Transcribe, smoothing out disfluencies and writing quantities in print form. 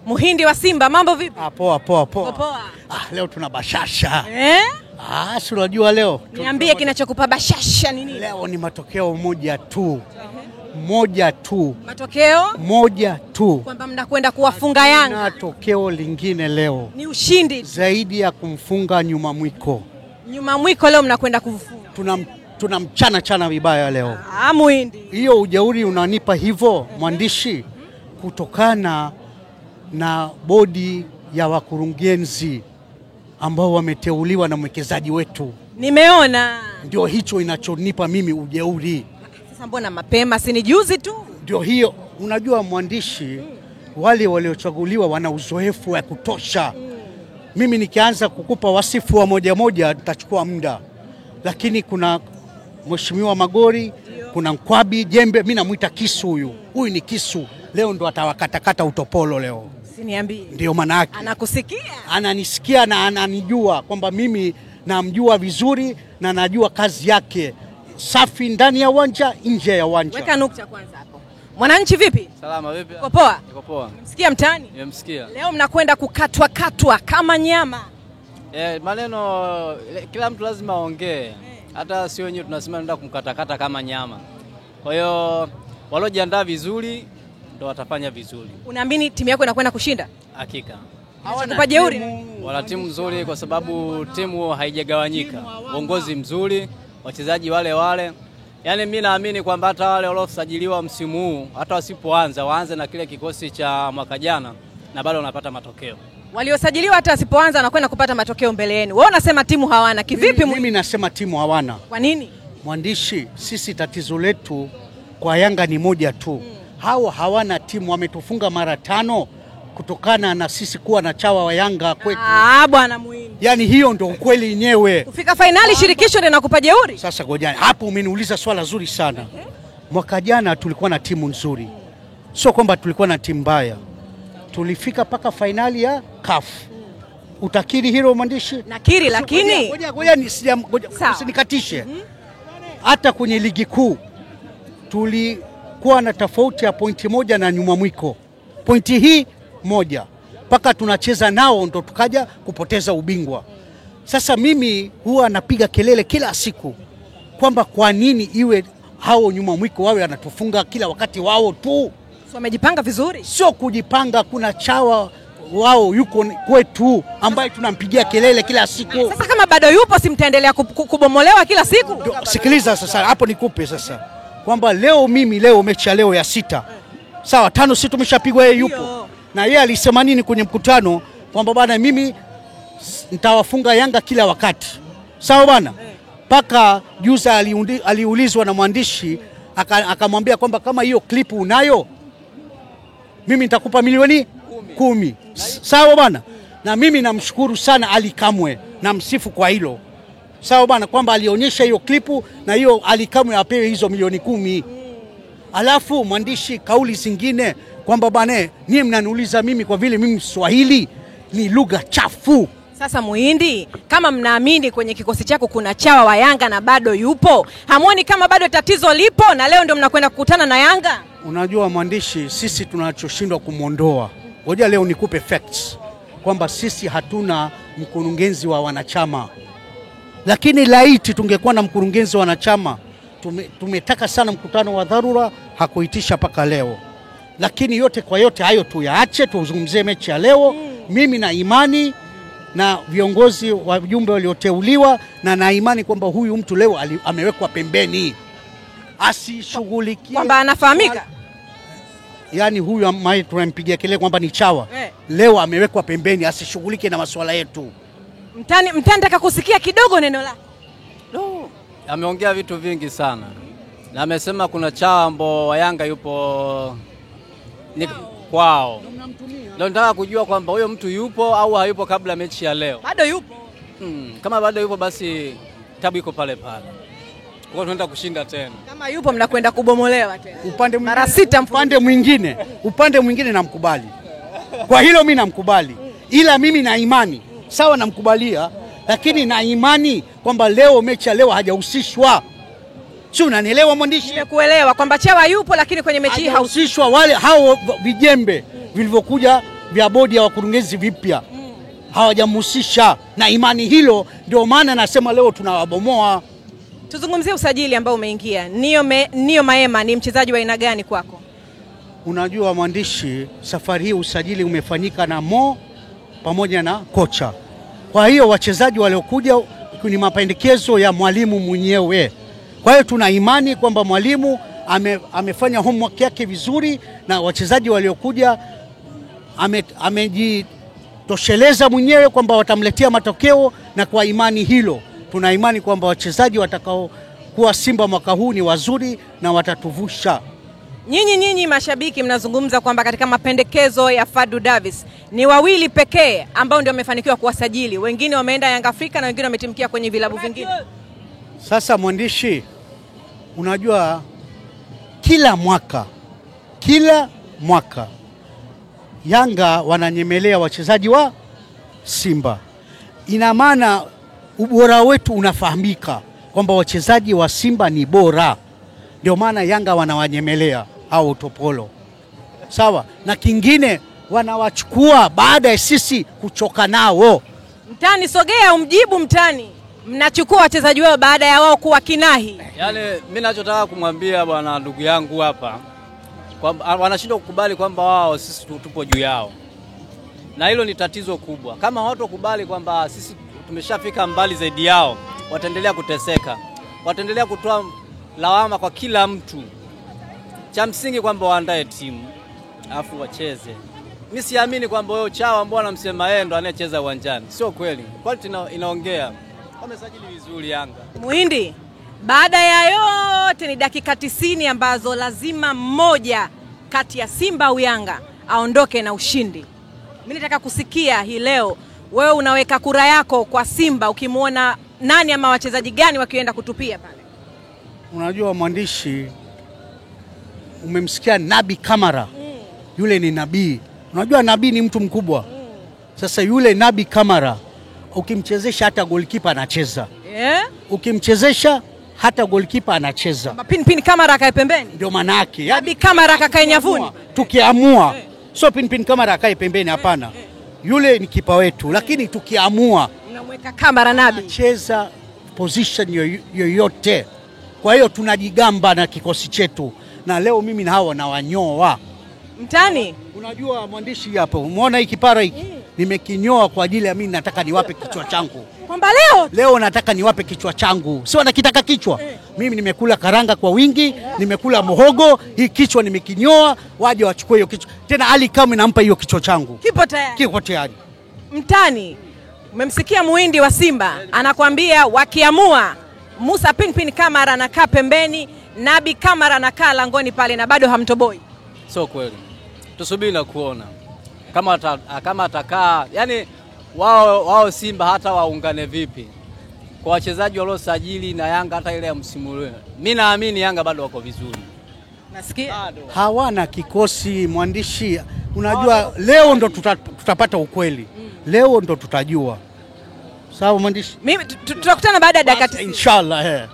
Muhindi wa Simba, mambo vipi? Poa. Poa. Leo tuna bashasha. Si unajua leo. Niambie kinachokupa bashasha ni nini? Leo ni matokeo moja tu. Moja tu. Matokeo? Moja tu. Kwamba mnakwenda kuwafunga Yanga. Na tokeo lingine leo. Ni ushindi. Zaidi ya kumfunga Nyuma Mwiko. Nyuma Mwiko leo mnakwenda kufunga. Tunamchana vibaya leo. Muhindi. Hiyo ujeuri unanipa hivyo mwandishi kutokana na bodi ya wakurugenzi ambao wameteuliwa na mwekezaji wetu. Nimeona. Ndio hicho inachonipa mimi ujeuri. Sasa mbona mapema, si ni juzi tu? Ndio hiyo, unajua mwandishi, wale waliochaguliwa wana uzoefu wa kutosha. Mimi nikianza kukupa wasifu wa moja moja nitachukua muda. Lakini kuna Mheshimiwa Magori, kuna Nkwabi Jembe, mimi namuita Kisu huyu. Huyu ni Kisu. Leo ndo atawakatakata utopolo leo. Siniambie. Ndio maana yake. Anakusikia? Ananisikia na ananijua kwamba mimi namjua vizuri na najua kazi yake. Safi ndani ya uwanja, nje ya uwanja. Weka nukta kwanza hapo. Mwananchi vipi? Salama vipi? Uko poa? Niko poa. Msikia mtani? Nimemsikia. Leo mnakwenda kukatwa kama nyama. Maneno kila mtu lazima aongee. Hata sio wenyewe tunasema nenda kumkatakata kama nyama. Kwa hiyo waliojiandaa vizuri ndio watafanya vizuri. Unaamini timu yako inakwenda kushinda? Hakika. Hawana jeuri. Wana timu nzuri kwa sababu timu haijagawanyika. Uongozi mzuri, wachezaji wale. Yaani mimi naamini kwamba hata wale waliosajiliwa msimu huu hata wasipoanza waanze na kile kikosi cha mwaka jana na bado wanapata matokeo. Waliosajiliwa hata wasipoanza wanakwenda kupata matokeo mbele yenu. Wewe unasema timu hawana. Kivipi? Mimi nasema timu hawana. Kwa nini? Mwandishi, sisi tatizo letu kwa Yanga ni moja tu. Hao hawana timu, wametufunga mara 5 kutokana na sisi kuwa na chawa wa Yanga kwetu. Bwana Muhindi. Yaani hiyo ndio ukweli yenyewe. Kufika finali shirikisho ndio nakupa jeuri. Sasa ngojani. Hapo umeniuliza swala zuri sana. Mwaka jana tulikuwa na timu nzuri. Sio kwamba tulikuwa na timu mbaya. Tulifika paka finali ya CAF. Utakiri hilo mwandishi? Nakiri, lakini ngoja usinikatishe. Hata kwenye ligi kuu tulikuwa na tofauti ya pointi 1 na Nyuma Mwiko. Pointi hii 1. Paka tunacheza nao ndo tukaja kupoteza ubingwa. Sasa mimi huwa napiga kelele kila siku kwamba kwa nini iwe hao Nyuma Mwiko wawe anatufunga kila wakati wao tu. So wamejipanga vizuri? Sio kujipanga, kuna chawa wao yuko kwetu ambaye tunampigia kelele kila siku. Sasa kama bado yupo simtaendelea kubomolewa kila siku? Sikiliza sasa, hapo nikupe sasa kwamba leo mechi ya leo ya 6. Sawa, 5 sisi tumeshapigwa, yeye yupo. Na yeye alisema nini kwenye mkutano kwamba bwana mimi nitawafunga Yanga kila wakati. Sawa bwana? Paka juza aliulizwa na mwandishi akamwambia kwamba kama hiyo clip unayo mimi nitakupa milioni 10. Sawa bwana? Na mimi namshukuru sana Ali Kamwe, namsifu kwa hilo. Sawa bwana, kwamba alionyesha hiyo klipu na hiyo Ali Kamwe apewe hizo milioni 10. Alafu mwandishi kauli zingine kwamba bwana nyie mnaniuliza mimi kwa vile mimi Swahili ni lugha chafu. Sasa Muhindi, kama mnaamini kwenye kikosi chako kuna chawa wa Yanga na bado yupo, hamuoni kama bado tatizo lipo na leo ndio mnakwenda kukutana na Yanga? Unajua mwandishi, sisi tunachoshindwa kumuondoa. Ngoja leo nikupe facts kwamba sisi hatuna mkurugenzi wa wanachama. Lakini laiti tungekuwa na mkurugenzi wa wanachama, tumetaka sana mkutano wa dharura, hakuitisha paka leo. Lakini yote kwa yote hayo tuyaache, tuzungumzie mechi ya leo. Mimi na imani na viongozi wa jumbe walioteuliwa na imani kwamba huyu mtu leo amewekwa pembeni. Asishughulikie kwamba anafahamika. Yaani huyu ambaye tunampigia kelele kwamba ni chawa. Leo amewekwa pembeni, asishughulike na masuala yetu. Mtani nataka kusikia kidogo neno lako. Ameongea vitu vingi sana. Na amesema kuna chawa ambao wa Yanga yupo kwao. Ndio nataka kujua kwamba huyo mtu yupo au hayupo kabla mechi ya leo. Bado yupo. Kama bado yupo basi tabu iko pale. Kwa tunaenda kushinda tena. Kama yupo mnakwenda kubomolewa tena. Mara 6 upande mwingine namkubali. Kwa hilo mimi namkubali. Ila mimi na imani, sawa namkubalia, lakini na imani kwamba leo mechi ya leo hajahusishwa. Sio, unanielewa mwandishi? Nimekuelewa kwamba chawa yupo lakini kwenye mechi hii hahusishwa. Wale hao vijembe vilivyokuja vya bodi ya wakurugenzi vipya. Hawajamhusisha na imani hilo, ndio maana nasema leo tunawabomoa. Tuzungumzie usajili ambao umeingia. Nio Maema ni mchezaji wa aina gani kwako? Unajua mwandishi, safari hii usajili umefanyika na Mo pamoja na kocha. Kwa hiyo wachezaji waliokuja ni mapendekezo ya mwalimu mwenyewe. Kwa hiyo tuna imani kwamba mwalimu amefanya homework yake vizuri, na wachezaji waliokuja amejitosheleza mwenyewe kwamba watamletea matokeo, na kwa imani hilo tuna imani kwamba wachezaji watakao kuwa Simba mwaka huu ni wazuri na watatuvusha. Nyinyi mashabiki mnazungumza kwamba katika mapendekezo ya Fadlu Davis ni wawili pekee ambao ndio wamefanikiwa kuwasajili. Wengine wameenda Yanga Afrika na wengine wametimkia kwenye vilabu vingine. Sasa mwandishi, unajua kila mwaka Yanga wananyemelea wachezaji wa Simba. Ina maana ubora wetu unafahamika kwamba wachezaji wa Simba ni bora. Ndio maana Yanga wanawanyemelea au Topolo. Sawa? Na kingine wanawachukua baada ya sisi kuchoka nao. Mtani sogea umjibu Mtani. Mnachukua wachezaji wao baada ya wao kuwa kinahi. Yaani mimi ninachotaka kumwambia bwana ndugu yangu hapa kwamba wanashindwa kukubali kwamba wao sisi tupo juu yao. Na hilo ni tatizo kubwa. Kama watu wakubali kwamba sisi tumeshafika mbali zaidi yao, wataendelea kuteseka. Wataendelea kutoa lawama kwa kila mtu. Cha msingi kwamba waandae timu afu wacheze. Mimi siamini kwamba wewe Chawa ambao anamsema yeye ndo anayecheza uwanjani. Sio kweli. Quality inaongea. Wamesajili vizuri Yanga. Muhindi, baada ya yote ni dakika 90 ambazo lazima mmoja kati ya Simba au Yanga aondoke na ushindi. Mimi nataka kusikia hii leo wewe unaweka kura yako kwa Simba ukimuona nani ama wachezaji gani wakienda kutupia pale. Unajua mwandishi, umemsikia Nabi Kamara. Yule ni nabii. Unajua nabii ni mtu mkubwa. Sasa yule Nabi Kamara ukimchezesha hata goalkeeper anacheza. Ukimchezesha hata goalkeeper anacheza. Pin Kamara akae pembeni. Ndio maana yake. Nabi Kamara akakae nyavuni. Tukiamua. So Pin Kamara akae pembeni, hapana. Yule ni kipa wetu, lakini tukiamua unamweka Kamara Nabi cheza position yoyote. Kwa hiyo tunajigamba na kikosi chetu, na leo mimi na hao na wanyoa. Mtani, unajua mwandishi hapo, umeona hiki kipara hiki? Nimekinyoa kwa ajili ya mimi nataka niwape kichwa changu. Kwamba leo nataka niwape kichwa changu. Sio nakitaka kichwa. Mimi nimekula karanga kwa wingi, nimekula mohogo, hii kichwa nimekinyoa, waje wachukue hiyo kichwa. Tena Ali Kamwe nampa hiyo kichwa changu. Kipo tayari. Mtani, umemsikia Muhindi wa Simba anakuambia wakiamua Musa Pin Kamara anakaa pembeni, Nabi Kamara anakaa langoni pale na bado hamtoboi. Sio kweli. Tusubiri na kuona. Kama atakaa, yani wao Simba hata waungane vipi kwa wachezaji waliosajili na Yanga hata ile ya msimu ule. Mimi naamini Yanga bado wako vizuri. Nasikia hawana kikosi mwandishi. Unajua leo ndo tutapata ukweli. Leo ndo tutajua. Sawa mwandishi? Mimi tutakutana baada ya dakika inshallah.